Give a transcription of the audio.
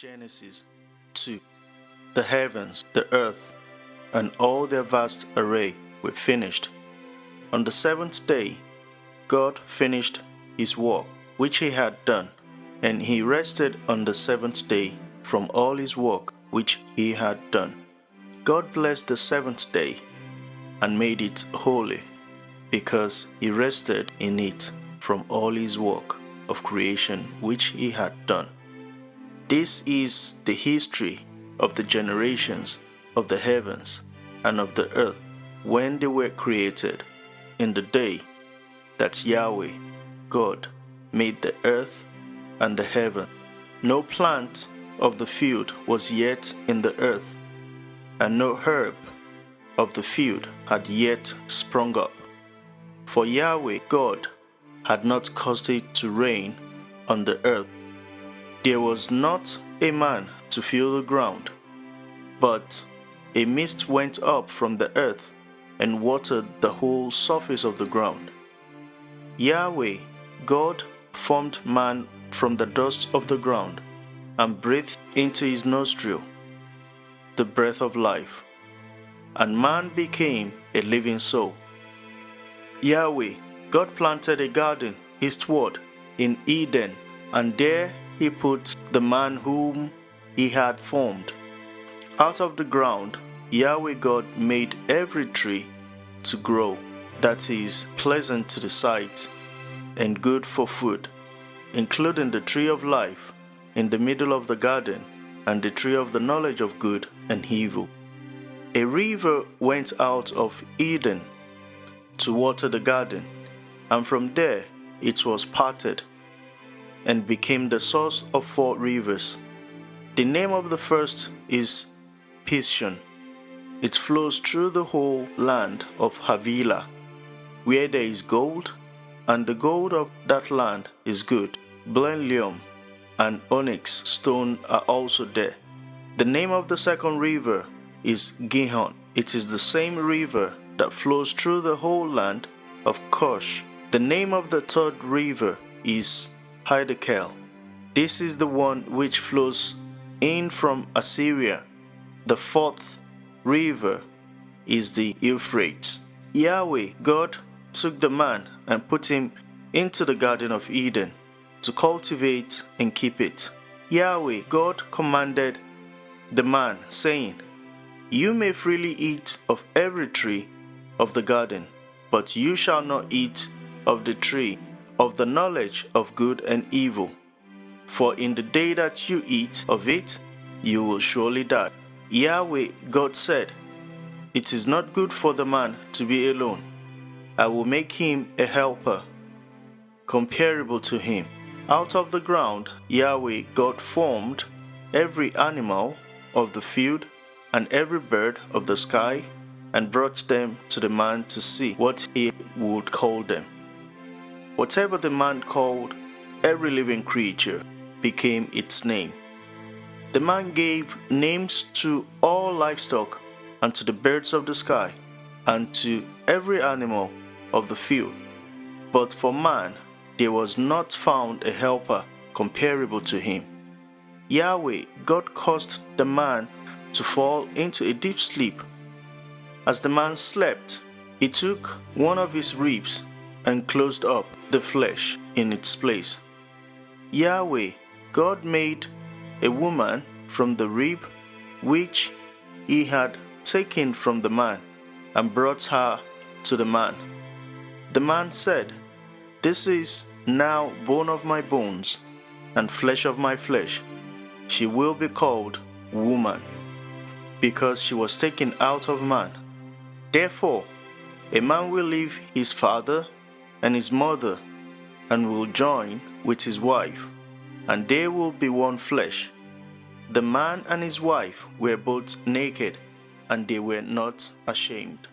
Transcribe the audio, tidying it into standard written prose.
Genesis 2. The heavens, the earth, and all their vast array were finished. On the seventh day, God finished his work which he had done, and he rested on the seventh day from all his work which he had done. God blessed the seventh day and made it holy, because he rested in it from all his work of creation which he had done. This is the history of the generations of the heavens and of the earth when they were created, in the day that Yahweh God made the earth and the heaven. No plant of the field was yet in the earth, and no herb of the field had yet sprung up. For Yahweh God had not caused it to rain on the earth. There was not a man to fill the ground, but a mist went up from the earth and watered the whole surface of the ground. Yahweh God formed man from the dust of the ground and breathed into his nostril the breath of life, and man became a living soul. Yahweh God planted a garden eastward in Eden, and there he put the man whom he had formed. Out of the ground Yahweh God made every tree to grow that is pleasant to the sight and good for food, including the tree of life in the middle of the garden and the tree of the knowledge of good and evil. A river went out of Eden to water the garden, and from there it was parted and became the source of 4 rivers. The name of the first is Pishon. It flows through the whole land of Havilah, where there is gold, and the gold of that land is good. Bdellium and onyx stone are also there. The name of the second river is Gihon. It is the same river that flows through the whole land of Cush. The name of the third river is Hiddekel. This is the one which flows in from Assyria. The fourth river is the Euphrates. Yahweh God took the man and put him into the Garden of Eden to cultivate and keep it. Yahweh God commanded the man, saying, "You may freely eat of every tree of the garden, but you shall not eat of the tree of the knowledge of good and evil, for in the day that you eat of it, you will surely die." Yahweh God said, "It is not good for the man to be alone. I will make him a helper comparable to him." Out of the ground Yahweh God formed every animal of the field and every bird of the sky, and brought them to the man to see what he would call them. Whatever the man called every living creature became its name. The man gave names to all livestock, and to the birds of the sky, and to every animal of the field. But for man there was not found a helper comparable to him. Yahweh God caused the man to fall into a deep sleep. As the man slept, he took one of his ribs and closed up the flesh in its place. Yahweh God made a woman from the rib which he had taken from the man, and brought her to the man. The man said, "This is now bone of my bones and flesh of my flesh. She will be called woman, because she was taken out of man. Therefore, a man will leave his father and his mother, and will join with his wife, and they will be one flesh." The man and his wife were both naked, and they were not ashamed.